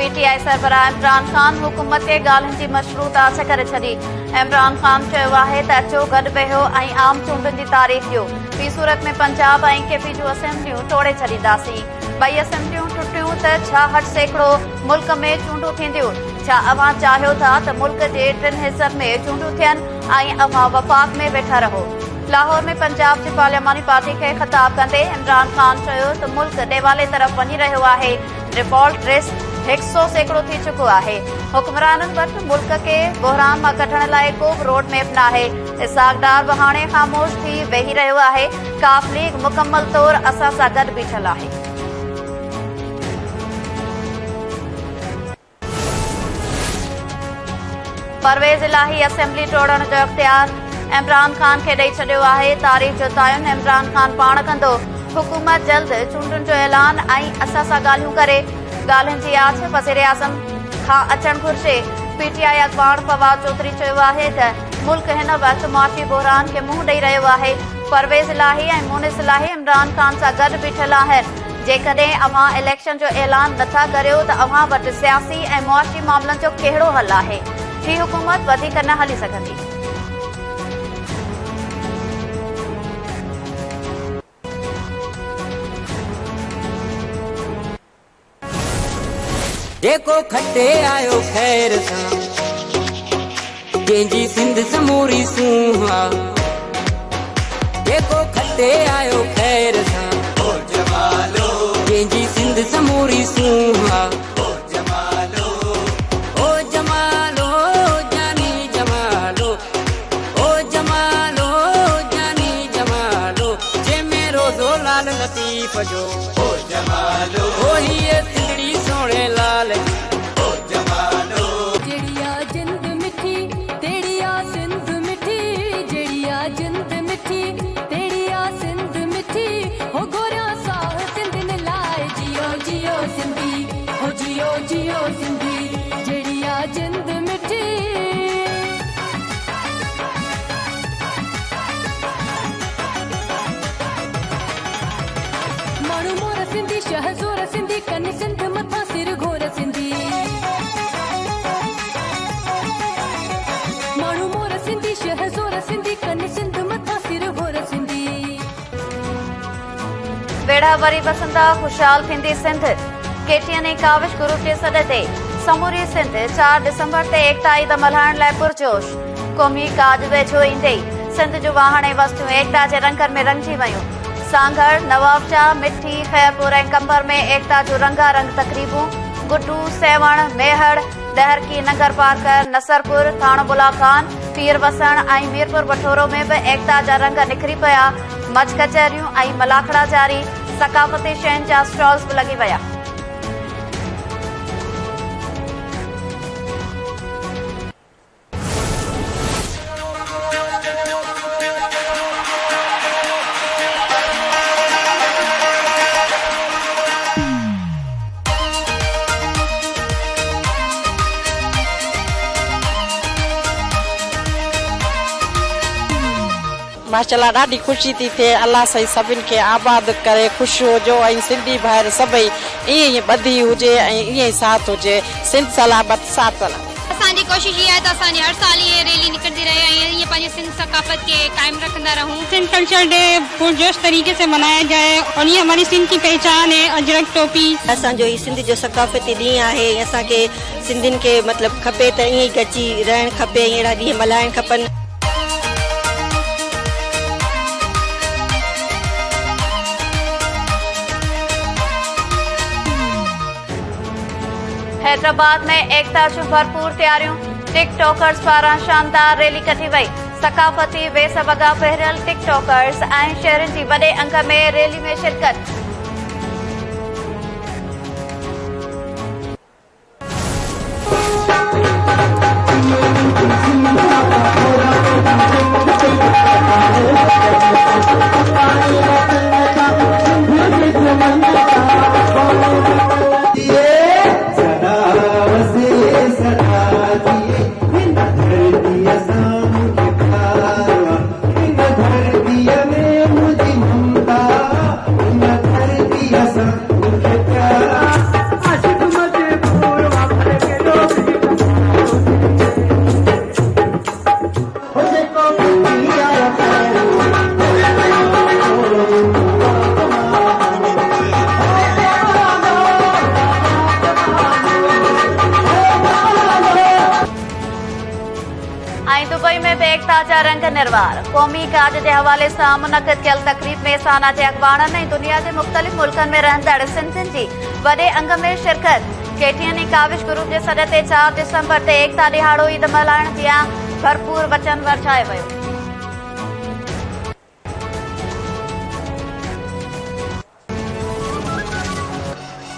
PTI सरबराह Imran Khan हुकूमत खे ॻाल्हियुनि जी मशरूत आछ करे छॾी। इमरान खान चयो आहे त अचो गॾु वेहो ऐं आम चूंडुनि जी तारीख़ ॾियो। ॿी सूरत में पंजाब ऐं KP जूं असेंबलियूं तोड़े छॾींदासीं। ॿई असेंबलियूं टुटियूं त 66% मुल्क में चूंडूं थींदियूं। छा अव्हां चाहियो था त मुल्क जे 3 हिसनि में चूंडूं थियनि ऐं अव्हां वफ़ाक़ में वेठा रहो? लाहौर में पंजाब जी पार्लियामानी पार्टी खे ख़िताब कंदे इमरान खान चयो त मुल्क देवाले तरफ़ वञी रहियो आहे। डिफॉल्ट रिस्क 100% थी चुको आहे। हुक्मराननि वटि मुल्क खे बहरान मां कढण लाइ को बि रोड मैप न आहे। इसहाक डार बि हाणे ख़ामोश थी वेही रहियो आहे। काफ लीग मुकमल तौर असां सां गॾु बीठल आहे। परवेज़ इलाही असेंबली तोड़ण जो इख्तियार इमरान खान खे ॾेई छॾियो आहे। तारीख़ जो तयन इमरान खान पाण कंदो। हुकूमत जल्द चूंडुनि जो ऐलान ऐं असां सां ॻाल्हियूं करे। ॻाल्हियुनि जी आछ वज़ीर आज़म खां अचणु घुर्जे। PTI अख़बार फवाद चौधरी चयो आहे त मुल्क हिन वक़्तु मुआशी बहरान खे मुंहुं ॾेई रहियो आहे। परवेज़ इलाही ऐं मोनिस इलाही इमरान खान सां गॾु बीठल आहिनि। जेकॾहिं अव्हां इलेक्शन जो ऐलान नथा करियो त अव्हां वटि सियासी ऐं मुआशी मामलनि जो कहिड़ो हल आहे? ही हुकूमत वधीक न हली सघंदी। जेको खटे आयो खैर सां जंहिंजी सिंध समूरी सूहा। जेको खटे आयो खैर सां जंहिंजी सिंध समूरी सूहा। लतीफ जो ओ जमालो ओ ही सिंधड़ी सोने लाल ओ जमालो। जड़िया जिंद मिठी तेड़िया सिंध मिठी। जड़िया जिंद मिठी तेड़िया सिंध मिठी। हो गोरिया साह सिंधन लाए जियो जियो सिंधी। हो जियो जियो सिंधी। जड़िया जिंद मिठी। माण्हू मोर सिंधी शहज़ोर सिंधी कनि सिंध मथां सिर घोर सिंधी। माण्हू मोर सिंधी शहज़ोर सिंधी कनि सिंध मथां सिर घोर सिंधी। वेड़ा वरी बसंदा खुशहाल थींदी सिंध। केटीअन ऐं काविश ग्रुप जे सॾ ते समूरी सिंध 4 डिसंबर ते एकता ईद मल्हाइण लाइ पुरजोश। क़ौमी काज वेझो ईंदे सिंध जूं हाणे वस्तियूं एकता जे रंगनि में रंगिजी वयूं। सांगड़, नवाबशाह, मिठी, खैरपुर ऐं कंबर में एकता जूं रंगारंग तक़रीबूं। गुड्डू, सेवण, मेहड़, दहरकी, नगर पार्कर, नसरपुर, थाणोबुला खान, पीर वसण ऐं मीरपुर बठोरो में बि एकता जा रंग निखरी पिया। मच कचहरियूं ऐं मलाखड़ा जारी। सकाफ़ती शयुनि जा स्टॉल्स बि लॻी विया। माशाल्लाह ॾाढी ख़ुशी थी थिए। अल्लाह साईं सभिनि खे आबाद करे ख़ुशि हुजो ऐं सिंधी भाइर सभई ईअं ई ॿधी हुजे ऐं ईअं ई साथ हुजे। सिंध सलामत साथ सलामत। असांजी कोशिश इहा आहे त असांजी हर साल ये रैली निकलती रहे ऐं ईअं पंहिंजी सिंध सकाफ़त के कायम रखंदा रहूं। सिंध कल्चर डे पुरजोश तरीके से मनाया जाए और ये हमारी सिंध की पहचान है। अजरक टोपी असांजो ही सिंध जो सकाफ़ती ॾींहुं आहे। असांखे सिंधियुनि खे मतिलबु खपे त ईअं ई गॾिजी रहणु खपे। अहिड़ा ॾींहं मल्हाइणु खपनि। हैदराबाद में एकता जूं भरपूर तैयारियूं। टिकटॉकर्स पारां शानदार रैली कढी वई। सकाफ़ती वेस वॻा पहिरियल टिकटॉकर्स ऐं शहरनि जी वॾे अंग में रैली में शिरकत। धरती में मुझे ममता दुबई में बि एकता जा रंग निर्वार। क़ौमी काज जे हवाले सां मुनक़िद कयल तक़रीब में साना जे अख़बारनि ऐं दुनिया जे मुख़्तलिफ़ मुल्कनि में रहंदड़ सिंधियुनि जी वॾे अंग में शिरकत। केटीएन काविश ग्रुप जे सॾ ते 4 दिसंबर ते एकता ॾिहाड़ो ईद मल्हाइण जा भरपूर वचन वरछायो वियो।